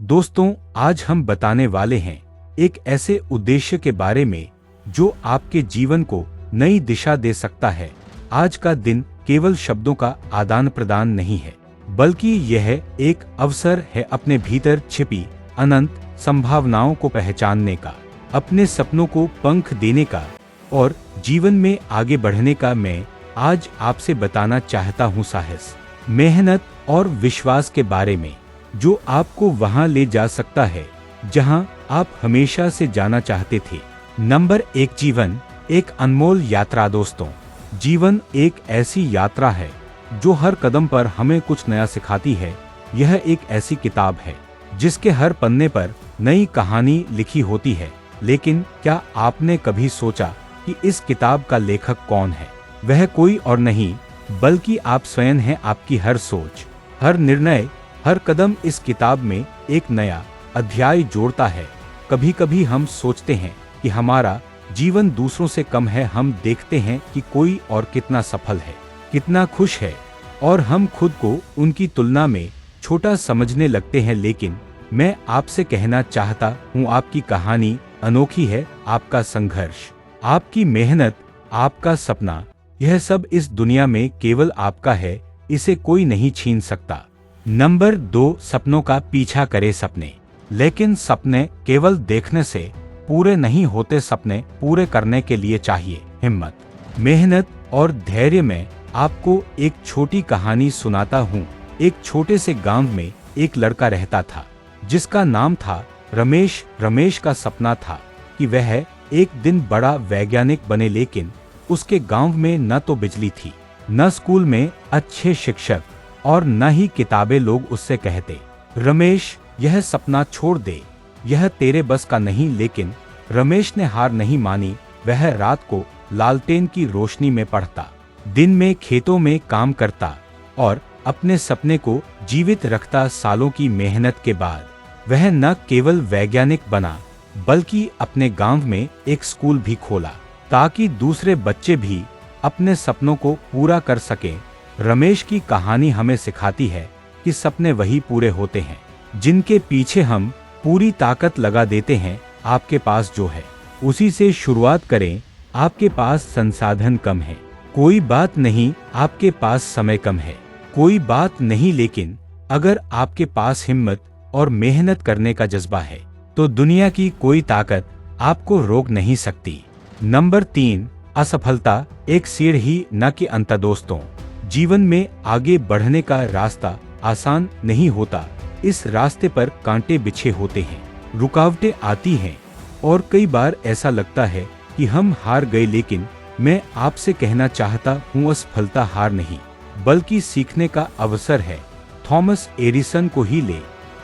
दोस्तों, आज हम बताने वाले हैं एक ऐसे उद्देश्य के बारे में जो आपके जीवन को नई दिशा दे सकता है। आज का दिन केवल शब्दों का आदान प्रदान नहीं है, बल्कि यह एक अवसर है अपने भीतर छिपी अनंत संभावनाओं को पहचानने का, अपने सपनों को पंख देने का और जीवन में आगे बढ़ने का। मैं आज आपसे बताना चाहता हूँ साहस, मेहनत और विश्वास के बारे में, जो आपको वहां ले जा सकता है जहां आप हमेशा से जाना चाहते थे। नंबर 1, जीवन एक अनमोल यात्रा। दोस्तों, जीवन एक ऐसी यात्रा है जो हर कदम पर हमें कुछ नया सिखाती है। यह एक ऐसी किताब है जिसके हर पन्ने पर नई कहानी लिखी होती है। लेकिन क्या आपने कभी सोचा कि इस किताब का लेखक कौन है? वह कोई और नहीं बल्कि आप स्वयं हैं। आपकी हर सोच, हर निर्णय, हर कदम इस किताब में एक नया अध्याय जोड़ता है। कभी कभी हम सोचते हैं कि हमारा जीवन दूसरों से कम है। हम देखते हैं कि कोई और कितना सफल है, कितना खुश है, और हम खुद को उनकी तुलना में छोटा समझने लगते हैं। लेकिन मैं आपसे कहना चाहता हूँ, आपकी कहानी अनोखी है। आपका संघर्ष, आपकी मेहनत, आपका सपना, यह सब इस दुनिया में केवल आपका है। इसे कोई नहीं छीन सकता। नंबर 2, सपनों का पीछा करे। सपने, लेकिन सपने केवल देखने से पूरे नहीं होते। सपने पूरे करने के लिए चाहिए हिम्मत, मेहनत और धैर्य। मैं आपको एक छोटी कहानी सुनाता हूँ। एक छोटे से गांव में एक लड़का रहता था जिसका नाम था रमेश। रमेश का सपना था कि वह एक दिन बड़ा वैज्ञानिक बने, लेकिन उसके गांव में न तो बिजली थी, न स्कूल में अच्छे शिक्षक, और न ही किताबें। लोग उससे कहते, रमेश, यह सपना छोड़ दे, यह तेरे बस का नहीं। लेकिन रमेश ने हार नहीं मानी। वह रात को लालटेन की रोशनी में पढ़ता, दिन में खेतों में काम करता और अपने सपने को जीवित रखता। सालों की मेहनत के बाद वह न केवल वैज्ञानिक बना, बल्कि अपने गांव में एक स्कूल भी खोला ताकि दूसरे बच्चे भी अपने सपनों को पूरा कर सकें। रमेश की कहानी हमें सिखाती है कि सपने वही पूरे होते हैं जिनके पीछे हम पूरी ताकत लगा देते हैं। आपके पास जो है उसी से शुरुआत करें। आपके पास संसाधन कम है, कोई बात नहीं। आपके पास समय कम है, कोई बात नहीं। लेकिन अगर आपके पास हिम्मत और मेहनत करने का जज्बा है तो दुनिया की कोई ताकत आपको रोक नहीं सकती। नंबर 3, असफलता एक सीढ़ी न कि अंत। दोस्तों, जीवन में आगे बढ़ने का रास्ता आसान नहीं होता। इस रास्ते पर कांटे बिछे होते हैं, रुकावटें आती हैं और कई बार ऐसा लगता है कि हम हार गए। लेकिन मैं आपसे कहना चाहता हूँ, असफलता हार नहीं बल्कि सीखने का अवसर है। थॉमस एडिसन को ही ले,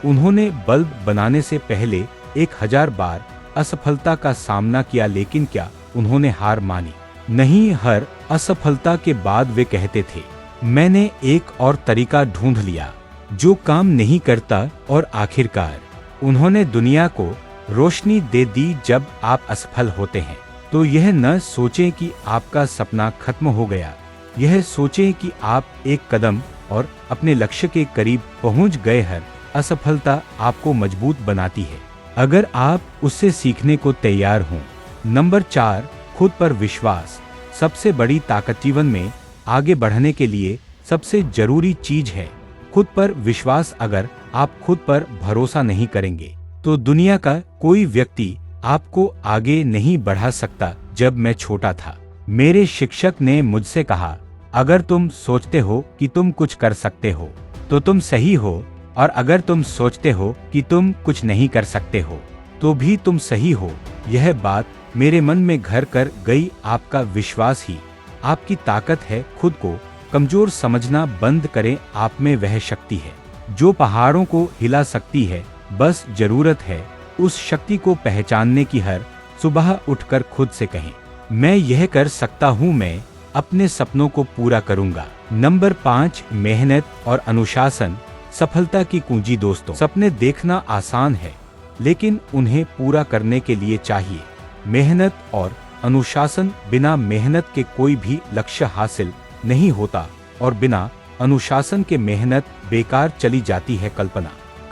उन्होंने बल्ब बनाने से पहले 1000 बार असफलता का सामना किया। लेकिन क्या उन्होंने हार मानी? नहीं। हर असफलता के बाद वे कहते थे, मैंने एक और तरीका ढूंढ लिया जो काम नहीं करता। और आखिरकार उन्होंने दुनिया को रोशनी दे दी। जब आप असफल होते हैं तो यह न सोचें कि आपका सपना खत्म हो गया, यह सोचें कि आप एक कदम और अपने लक्ष्य के करीब पहुंच गए। हर असफलता आपको मजबूत बनाती है अगर आप उससे सीखने को तैयार हों। नंबर 4, खुद पर विश्वास सबसे बड़ी ताकत। जीवन में आगे बढ़ने के लिए सबसे जरूरी चीज है खुद पर विश्वास। अगर आप खुद पर भरोसा नहीं करेंगे तो दुनिया का कोई व्यक्ति आपको आगे नहीं बढ़ा सकता। जब मैं छोटा था, मेरे शिक्षक ने मुझसे कहा, अगर तुम सोचते हो कि तुम कुछ कर सकते हो तो तुम सही हो, और अगर तुम सोचते हो कि तुम कुछ नहीं कर सकते हो तो भी तुम सही हो। यह बात मेरे मन में घर कर गई। आपका विश्वास ही आपकी ताकत है। खुद को कमजोर समझना बंद करें। आप में वह शक्ति है जो पहाड़ों को हिला सकती है। बस जरूरत है उस शक्ति को पहचानने की। हर सुबह उठकर खुद से कहें, मैं यह कर सकता हूँ, मैं अपने सपनों को पूरा करूंगा। नंबर 5, मेहनत और अनुशासन सफलता की कुंजी। दोस्तों, सपने देखना आसान है, लेकिन उन्हें पूरा करने के लिए चाहिए मेहनत और अनुशासन। बिना मेहनत के कोई भी लक्ष्य हासिल नहीं होता, और बिना अनुशासन के मेहनत बेकार चली जाती है।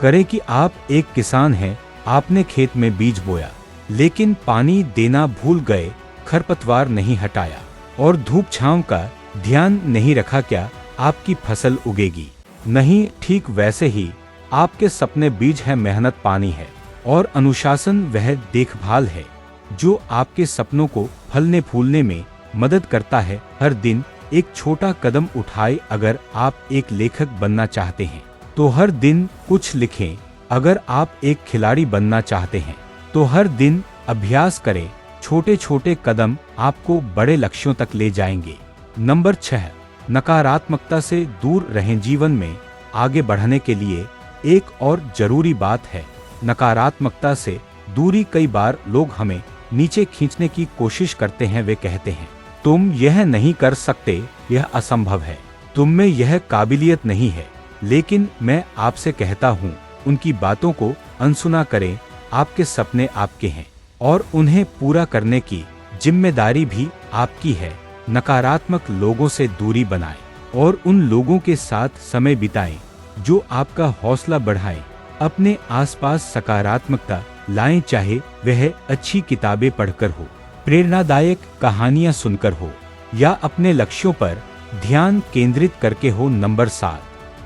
करें कि आप एक किसान हैं, आपने खेत में बीज बोया, लेकिन पानी देना भूल गए, खरपतवार नहीं हटाया और धूप छांव का ध्यान नहीं रखा, क्या आपकी फसल उगेगी? नहीं। ठीक वैसे ही आपके सपने बीज है, मेहनत पानी है और अनुशासन वह देखभाल है जो आपके सपनों को फलने फूलने में मदद करता है। हर दिन एक छोटा कदम उठाए। अगर आप एक लेखक बनना चाहते हैं तो हर दिन कुछ लिखें। अगर आप एक खिलाड़ी बनना चाहते हैं तो हर दिन अभ्यास करें। छोटे छोटे कदम आपको बड़े लक्ष्यों तक ले जाएंगे। नंबर 6, नकारात्मकता से दूर रहें। जीवन में आगे बढ़ने के लिए एक और जरूरी बात है नकारात्मकता से दूरी। कई बार लोग हमें नीचे खींचने की कोशिश करते हैं। वे कहते हैं तुम यह नहीं कर सकते, यह असंभव है, तुम में यह काबिलियत नहीं है। लेकिन मैं आपसे कहता हूँ, उनकी बातों को अनसुना करें। आपके सपने आपके हैं और उन्हें पूरा करने की जिम्मेदारी भी आपकी है। नकारात्मक लोगों से दूरी बनाएं और उन लोगों के साथ समय बिताएं जो आपका हौसला बढ़ाएं। अपने आसपास सकारात्मकता लाएं, चाहे वह अच्छी किताबें पढ़कर हो, प्रेरणादायक कहानियां सुनकर हो या अपने लक्ष्यों पर ध्यान केंद्रित करके हो। नंबर 7,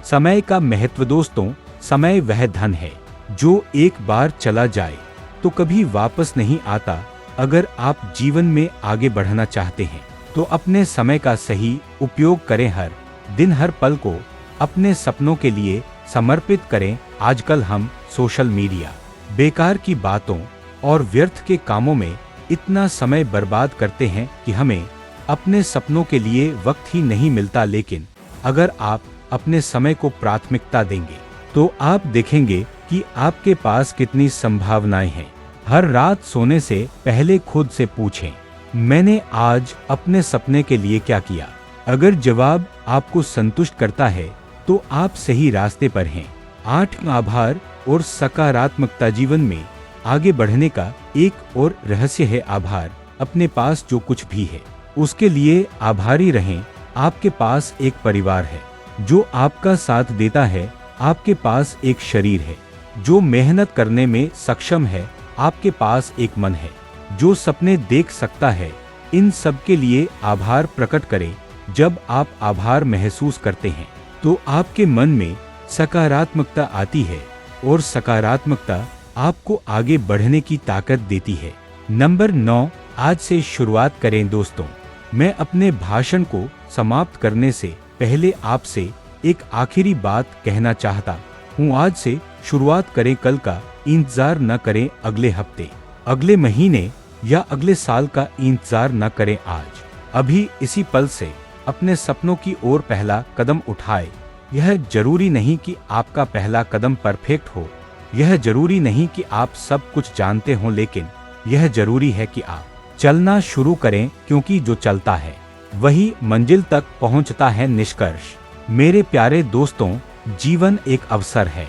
समय का महत्व। दोस्तों, समय वह धन है जो एक बार चला जाए तो कभी वापस नहीं आता। अगर आप जीवन में आगे बढ़ना चाहते हैं तो अपने समय का सही उपयोग करें। हर दिन हर पल को अपने सपनों के लिए समर्पित करें। आजकल हम सोशल मीडिया, बेकार की बातों और व्यर्थ के कामों में इतना समय बर्बाद करते हैं कि हमें अपने सपनों के लिए वक्त ही नहीं मिलता। लेकिन अगर आप अपने समय को प्राथमिकता देंगे तो आप देखेंगे कि आपके पास कितनी संभावनाएं हैं। हर रात सोने से पहले खुद से पूछें, मैंने आज अपने सपने के लिए क्या किया? अगर जवाब आपको संतुष्ट करता है तो आप सही रास्ते पर हैं। 8, आभार और सकारात्मकता। जीवन में आगे बढ़ने का एक और रहस्य है आभार। अपने पास जो कुछ भी है उसके लिए आभारी रहें। आपके पास एक परिवार है जो आपका साथ देता है, आपके पास एक शरीर है जो मेहनत करने में सक्षम है, आपके पास एक मन है जो सपने देख सकता है। इन सब के लिए आभार प्रकट करें। जब आप आभार महसूस करते हैं तो आपके मन में सकारात्मकता आती है और सकारात्मकता आपको आगे बढ़ने की ताकत देती है। नंबर 9, आज से शुरुआत करें। दोस्तों, मैं अपने भाषण को समाप्त करने से पहले आपसे एक आखिरी बात कहना चाहता हूँ। आज से शुरुआत करें। कल का इंतजार न करें, अगले हफ्ते, अगले महीने या अगले साल का इंतजार न करें। आज अभी इसी पल से अपने सपनों की ओर पहला कदम उठाए। यह जरूरी नहीं कि आपका पहला कदम परफेक्ट हो, यह जरूरी नहीं कि आप सब कुछ जानते हो, लेकिन यह जरूरी है कि आप चलना शुरू करें, क्योंकि जो चलता है वही मंजिल तक पहुंचता है। निष्कर्ष, मेरे प्यारे दोस्तों, जीवन एक अवसर है।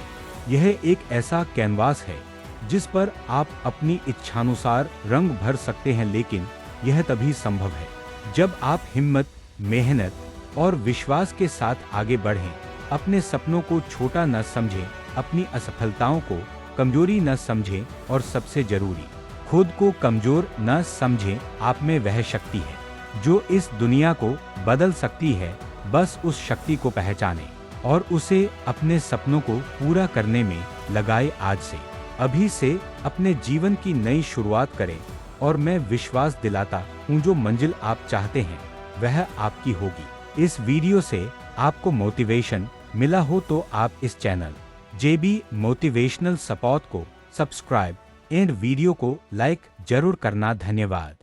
यह एक ऐसा कैनवास है जिस पर आप अपनी इच्छानुसार रंग भर सकते हैं, लेकिन यह तभी संभव है जब आप हिम्मत, मेहनत और विश्वास के साथ आगे बढ़ें। अपने सपनों को छोटा न समझें, अपनी असफलताओं को कमजोरी न समझें और सबसे जरूरी, खुद को कमजोर न समझें। आप में वह शक्ति है जो इस दुनिया को बदल सकती है। बस उस शक्ति को पहचानें और उसे अपने सपनों को पूरा करने में लगाए। आज से, अभी से अपने जीवन की नई शुरुआत करें और मैं विश्वास दिलाता हूँ जो मंजिल आप चाहते हैं वह आपकी होगी। इस वीडियो से आपको मोटिवेशन मिला हो तो आप इस चैनल जेबी मोटिवेशनल सपोर्ट को सब्सक्राइब एंड वीडियो को लाइक जरूर करना। धन्यवाद।